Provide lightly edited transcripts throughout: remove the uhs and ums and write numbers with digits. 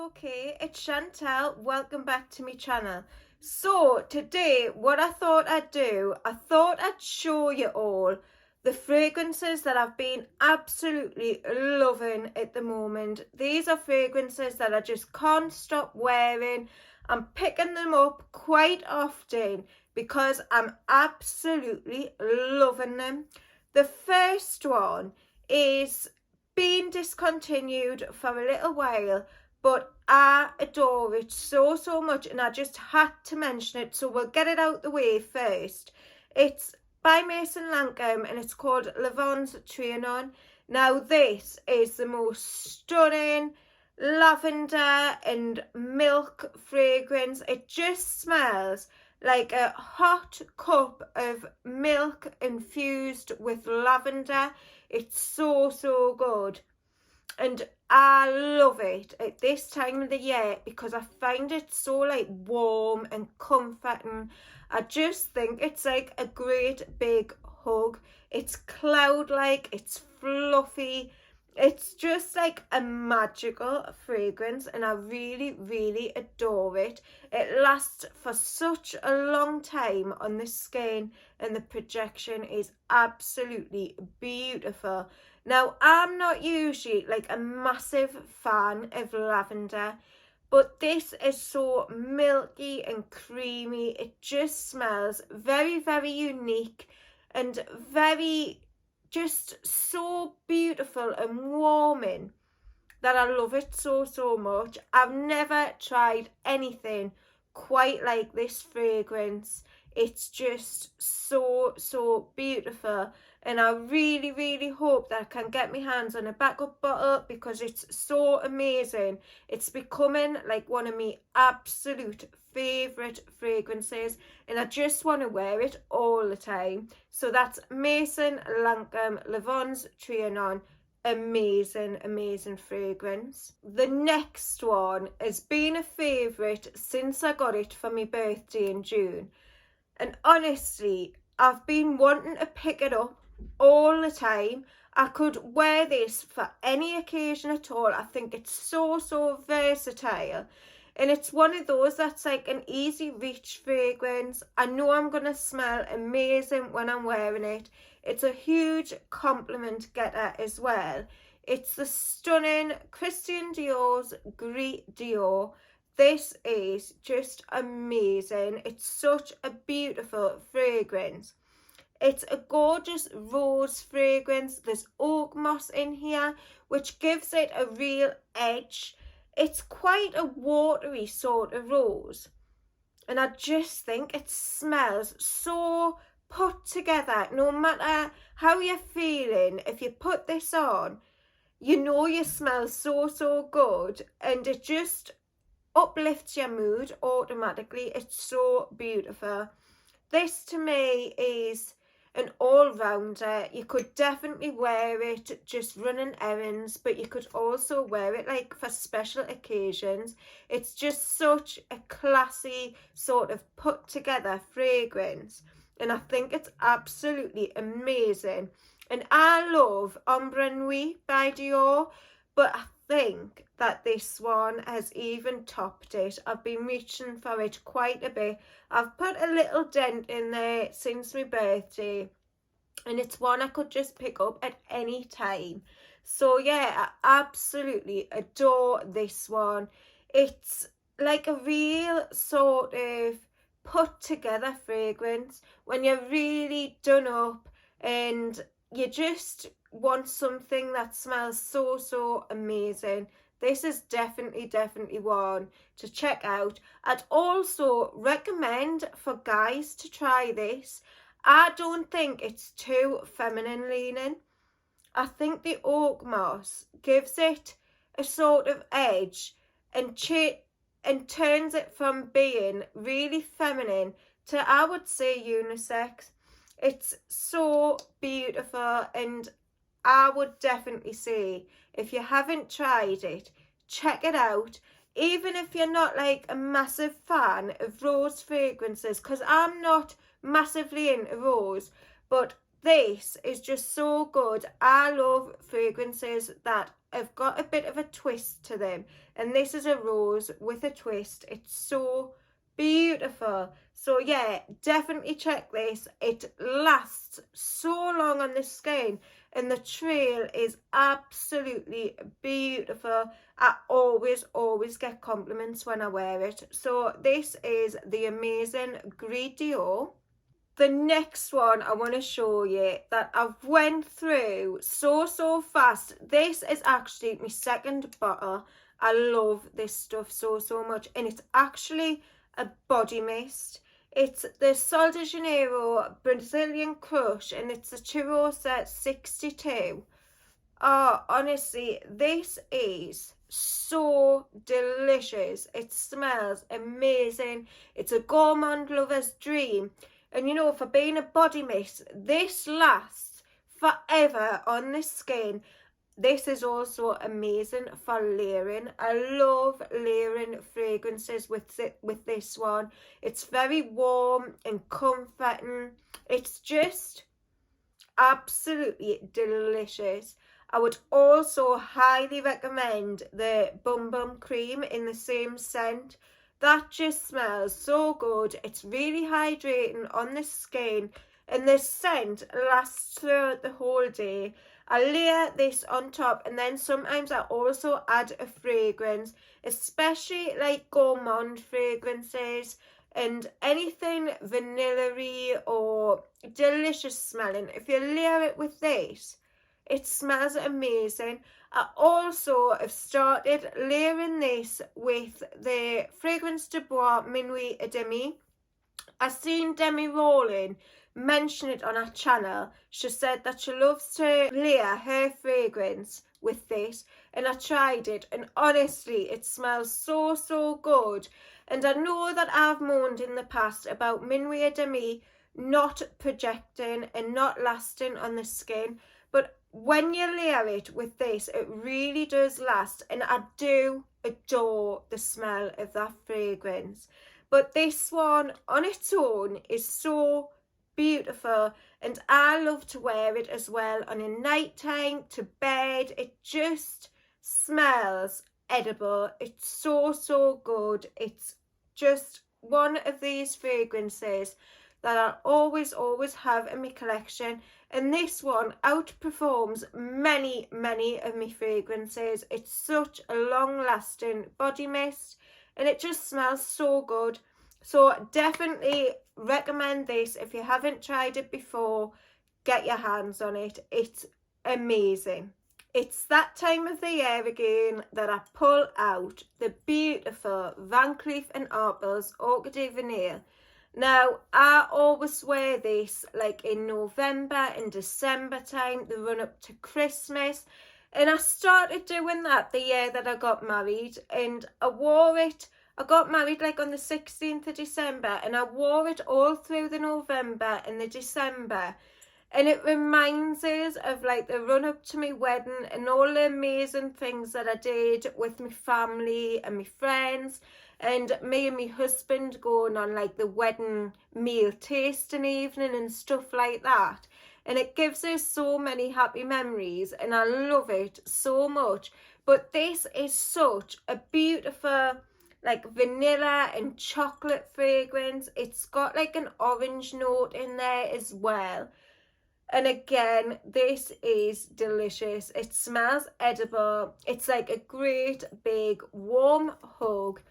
okay? It's Chantal. Welcome back to my channel. So today what I thought I'd do, I thought I'd show you all the fragrances that I've been absolutely loving at the moment. These are fragrances that I just can't stop wearing. I'm picking them up quite often because I'm absolutely loving them. The first one is been discontinued for a little while, but I adore it so much, and I just had to mention it, so we'll get it out the way first. It's by Maison Lancome and it's called Lavandes Trianon. Now this is the most stunning lavender and milk fragrance. It just smells like a hot cup of milk infused with lavender. It's so good, and I love it at this time of the year because I find it so like warm and comforting. I just think it's like a great big hug. It's cloud-like, it's fluffy, it's just like a magical fragrance, and I really adore it. It lasts for such a long time on the skin, and the projection is absolutely beautiful. Now, I'm not usually like a massive fan of lavender, but this is so milky and creamy. It just smells very unique and very just so beautiful and warming that I love it so much. I've never tried anything quite like this fragrance. It's just so beautiful, and I really hope that I can get my hands on a backup bottle because it's so amazing. It's becoming like one of my absolute favourite fragrances, and I just want to wear it all the time. So that's Maison Lancome Lavandes Trianon. Amazing fragrance. The next one has been a favourite since I got it for my birthday in June, and honestly I've been wanting to pick it up all the time. I could wear this for any occasion at all. I think it's so versatile, and it's one of those that's like an easy reach fragrance. I know I'm gonna smell amazing when I'm wearing it. It's a huge compliment getter as well. It's the stunning Christian Dior's Gris Dior. This is just amazing. It's such a beautiful fragrance. It's a gorgeous rose fragrance. There's oak moss in here, which gives it a real edge. It's quite a watery sort of rose, and I just think it smells so put together. No matter how you're feeling, if you put this on, you know you smell so good, and it just uplifts your mood automatically. It's so beautiful. This to me is an all-rounder. You could definitely wear it just running errands, but you could also wear it like for special occasions. It's just such a classy sort of put together fragrance, and I think it's absolutely amazing. And I love Ombre Nuit by Dior, but I think that this one has even topped it. I've been reaching for it quite a bit. I've put a little dent in there since my birthday, and it's one I could just pick up at any time. So yeah, I absolutely adore this one. It's like a real sort of put together fragrance when you're really done up and you just want something that smells so amazing. This is definitely one to check out. I'd also recommend for guys to try this. I don't think it's too feminine leaning. I think the oak moss gives it a sort of edge and turns it from being really feminine to, I would say, unisex. It's so beautiful, and I would definitely say if you haven't tried it, check it out. Even if you're not like a massive fan of rose fragrances, because I'm not massively into rose, but this is just so good. I love fragrances that have got a bit of a twist to them, and this is a rose with a twist. It's so beautiful. So yeah, definitely check this. It lasts so long on the skin, and the trail is absolutely beautiful. I always get compliments when I wear it. So this is the amazing Gris Dior. The next one I want to show you that I've went through so fast. This is actually my second bottle. I love this stuff so much, and it's actually a body mist. It's the Sol de Janeiro Brazilian Crush, and it's the Cheirosa 62. Oh, honestly, this is so delicious. It smells amazing. It's a gourmand lover's dream. And you know, for being a body mist, this lasts forever on the skin. This is also amazing for layering. I love layering fragrances with this one. It's very warm and comforting. It's just absolutely delicious. I would also highly recommend the Bum Bum Cream in the same scent. That just smells so good. It's really hydrating on the skin, and the scent lasts throughout the whole day. I layer this on top, and then sometimes I also add a fragrance, especially like gourmand fragrances and anything vanilla-y or delicious smelling. If you layer it with this, it smells amazing. I also have started layering this with the Fragrance de Bois Minuit et Demi. I seen Demi Rowling mention it on her channel. She said that she loves to layer her fragrance with this, and I tried it, and honestly it smells so good. And I know that I've moaned in the past about Minuit et Demi not projecting and not lasting on the skin, but when you layer it with this, it really does last, and I do adore the smell of that fragrance. But this one on its own is so beautiful, and I love to wear it as well on a night time to bed. It just smells edible. It's so good. It's just one of these fragrances that I always have in my collection, and this one outperforms many of my fragrances. It's such a long-lasting body mist, and it just smells so good. So definitely recommend this. If you haven't tried it before, get your hands on it. It's amazing. It's that time of the year again that I pull out the beautiful Van Cleef and Arpels Orchidee Vanille. Now, I always wear this like in November and December time, the run up to Christmas. And I started doing that the year that I got married, and I wore it. I got married like on the 16th of December, and I wore it all through the November and the December. And it reminds us of like the run up to my wedding and all the amazing things that I did with my family and my friends, and me and my husband going on like the wedding meal tasting evening and stuff like that. And it gives us so many happy memories, and I love it so much. But this is such a beautiful like vanilla and chocolate fragrance. It's got like an orange note in there as well. And again, this is delicious. It smells edible. It's like a great big warm hug.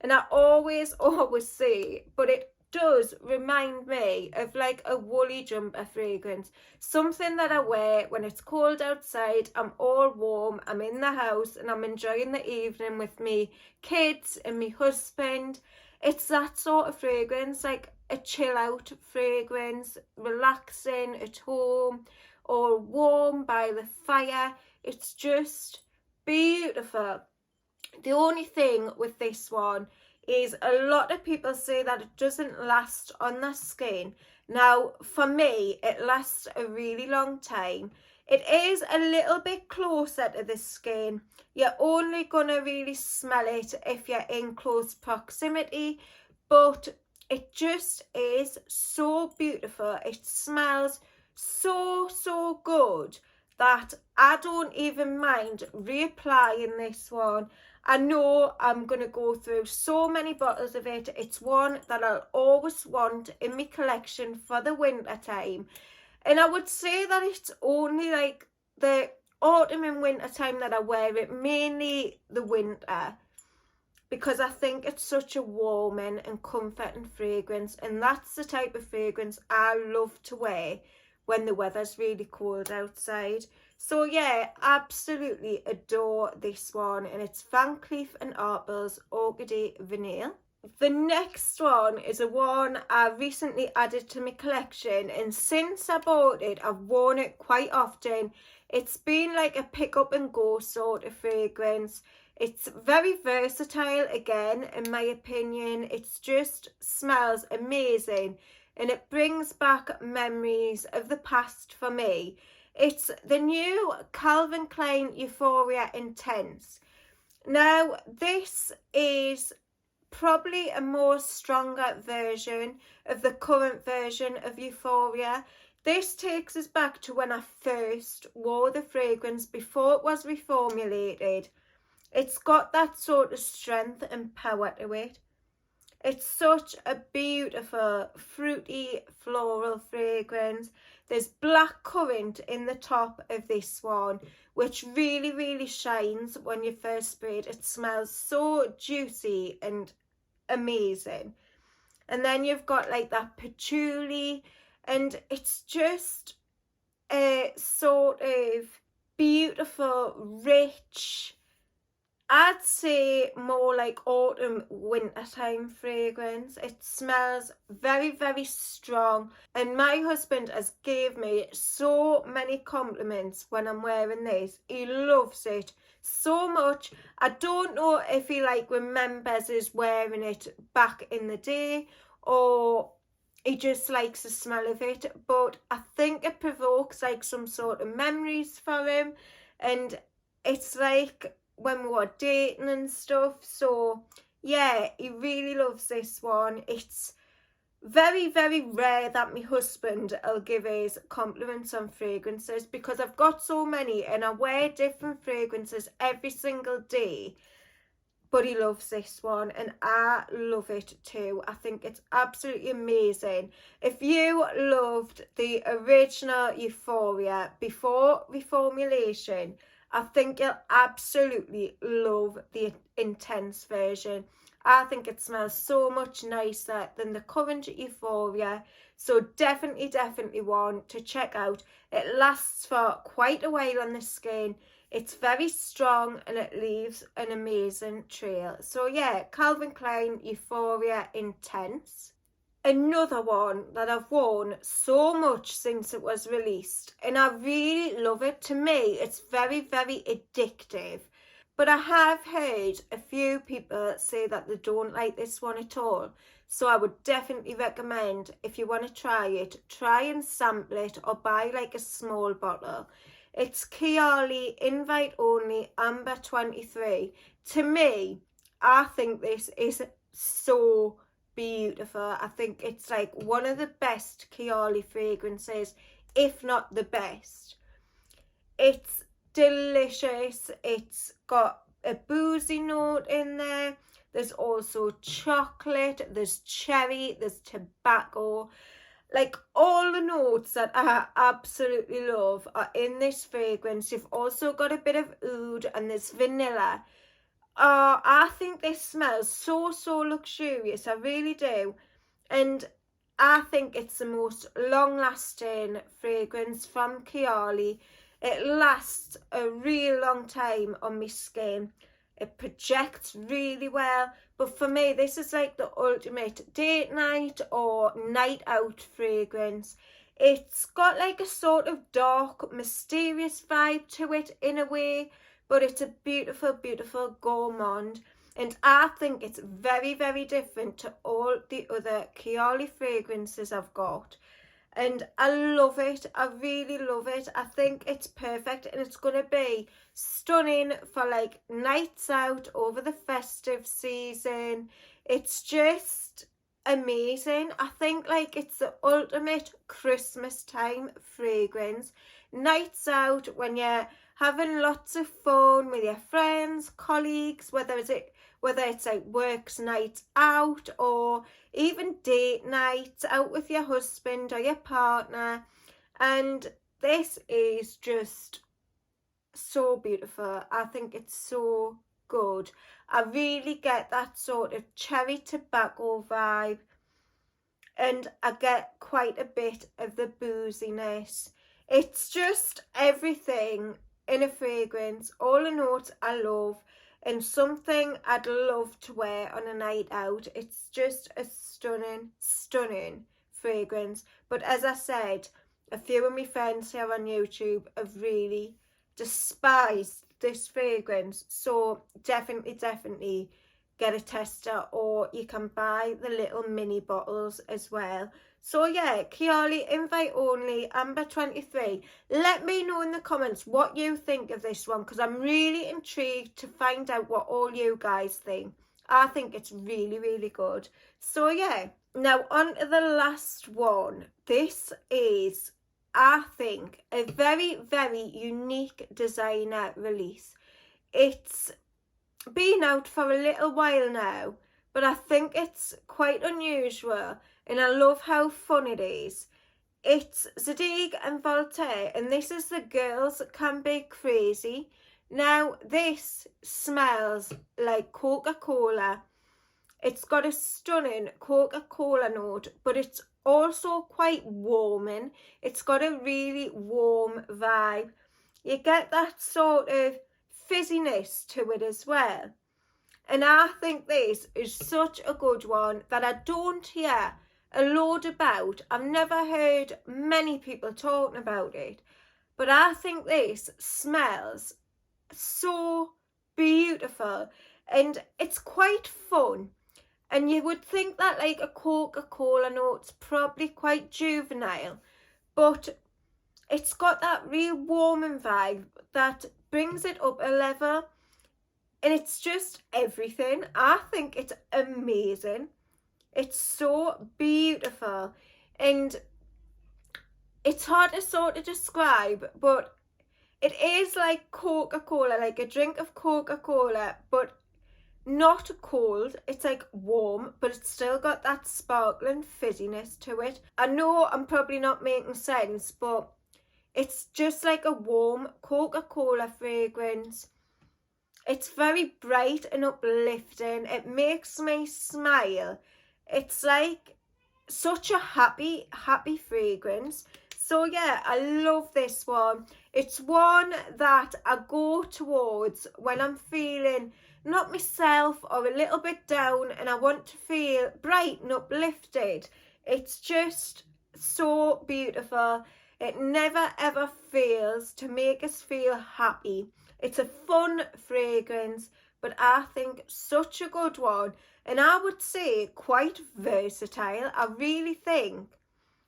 And I always say, but it does remind me of like a woolly jumper fragrance. Something that I wear when it's cold outside, I'm all warm, I'm in the house, and I'm enjoying the evening with me kids and my husband. It's that sort of fragrance, like a chill out fragrance, relaxing at home or warm by the fire. It's just beautiful. The only thing with this one is a lot of people say that it doesn't last on the skin. Now, for me, it lasts a really long time. It is a little bit closer to the skin. You're only going to really smell it if you're in close proximity, but it just is so beautiful. It smells so good that I don't even mind reapplying this one. I know I'm going to go through so many bottles of it. It's one that I'll always want in my collection for the winter time. And I would say that it's only like the autumn and winter time that I wear it, mainly the winter, because I think it's such a warming and comforting fragrance, and that's the type of fragrance I love to wear when the weather's really cold outside. So yeah, absolutely adore this one, and it's Van Cleef and Arpels Orchidee Vanille. The next one is a one I recently added to my collection, and since I bought it, I've worn it quite often. It's been like a pick up and go sort of fragrance. It's very versatile again, in my opinion. It just smells amazing and it brings back memories of the past for me. It's the new Calvin Klein Euphoria Intense. Now, this is probably a more stronger version of the current version of Euphoria. This takes us back to when I first wore the fragrance before it was reformulated. It's got that sort of strength and power to it. It's such a beautiful, fruity, floral fragrance. There's black currant in the top of this one, which really shines when you first spray it. It smells so juicy and amazing. And then you've got like that patchouli, and it's just a sort of beautiful, rich, I'd say more like autumn winter time fragrance. It smells very strong, and my husband has gave me so many compliments when I'm wearing this. He loves it so much. I don't know if he like remembers us wearing it back in the day, or he just likes the smell of it, but I think it provokes like some sort of memories for him, and it's like when we were dating and stuff. So yeah, he really loves this one. It's very rare that my husband will give us compliments on fragrances, because I've got so many and I wear different fragrances every single day. But he loves this one and I love it too. I think it's absolutely amazing. If you loved the original Euphoria before reformulation, I think you'll absolutely love the intense version. I think it smells so much nicer than the current Euphoria. So definitely one to check out. It lasts for quite a while on the skin. It's very strong and it leaves an amazing trail. So yeah, Calvin Klein Euphoria Intense. Another one that I've worn so much since it was released, and I really love it. To me, it's very addictive. But I have heard a few people say that they don't like this one at all. So I would definitely recommend, if you want to try it, try and sample it or buy like a small bottle. It's Kayali Invite Only Amber 23. To me, I think this is so beautiful. I think it's like one of the best Kayali fragrances, if not the best. It's delicious. It's got a boozy note in there. There's also chocolate, there's cherry, there's tobacco. Like all the notes that I absolutely love are in this fragrance. You've also got a bit of oud and there's vanilla. I think this smells so luxurious. I really do. And I think it's the most long-lasting fragrance from Kayali. It lasts a real long time on my skin. It projects really well. But for me, this is like the ultimate date night or night out fragrance. It's got like a sort of dark, mysterious vibe to it in a way, but it's a beautiful gourmand. And I think it's very different to all the other Kayali fragrances I've got. And I love it. I really love it. I think it's perfect, and it's going to be stunning for like nights out over the festive season. It's just amazing. I think like it's the ultimate Christmas time fragrance. Nights out when you're having lots of fun with your friends, colleagues, whether it's like works nights out or even date nights out with your husband or your partner. And this is just so beautiful. I think it's so good. I really get that sort of cherry tobacco vibe, and I get quite a bit of the booziness. It's just everything in a fragrance, all the notes I love, and something I'd love to wear on a night out. It's just a stunning fragrance. But as I said, a few of my friends here on YouTube have really despised this fragrance, so definitely get a tester, or you can buy the little mini bottles as well. So yeah, Kayali invite only, Amber 23. Let me know in the comments what you think of this one, because I'm really intrigued to find out what all you guys think. I think it's really good. So yeah, now on to the last one. This is, I think, a very unique designer release. It's been out for a little while now, but I think it's quite unusual and I love how fun it is. It's Zadig and Voltaire, and this is the Girls Can Be Crazy. Now this smells like Coca-Cola. It's got a stunning Coca-Cola note, but it's also quite warming. It's got a really warm vibe. You get that sort of fizziness to it as well. And I think this is such a good one that I don't hear a load about. I've never heard many people talking about it, but I think this smells so beautiful and it's quite fun. And you would think that like a Coca-Cola note's probably quite juvenile, but it's got that real warming vibe that brings it up a level, and it's just everything. I think it's amazing. It's so beautiful, and it's hard to sort of describe, but it is like Coca-Cola, like a drink of Coca-Cola, but not cold. It's like warm, but it's still got that sparkling fizziness to it. I know I'm probably not making sense, but it's just like a warm Coca-Cola fragrance. It's very bright and uplifting. It makes me smile. It's like such a happy fragrance. So yeah, I love this one. It's one that I go towards when I'm feeling not myself or a little bit down and I want to feel bright and uplifted. It's just so beautiful. It never ever fails to make us feel happy. It's a fun fragrance, but I think such a good one, and I would say quite versatile. I really think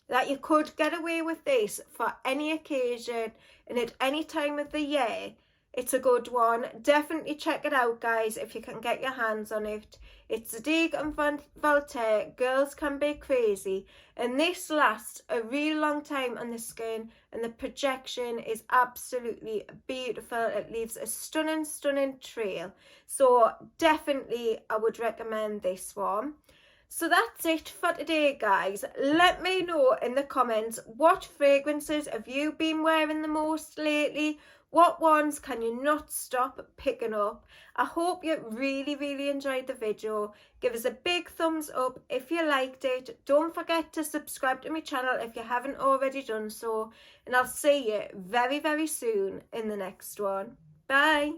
that you could get away with this for any occasion and at any time of the year. It's a good one. Definitely check it out, guys, if you can get your hands on it. It's Zadig and Voltaire, Girls Can Be Crazy. And this lasts a really long time on the skin, and the projection is absolutely beautiful. It leaves a stunning trail. So definitely I would recommend this one. So that's it for today, guys. Let me know in the comments, what fragrances have you been wearing the most lately? What ones can you not stop picking up? I hope you really enjoyed the video. Give us a big thumbs up if you liked it. Don't forget to subscribe to my channel if you haven't already done so. And I'll see you very soon in the next one. Bye.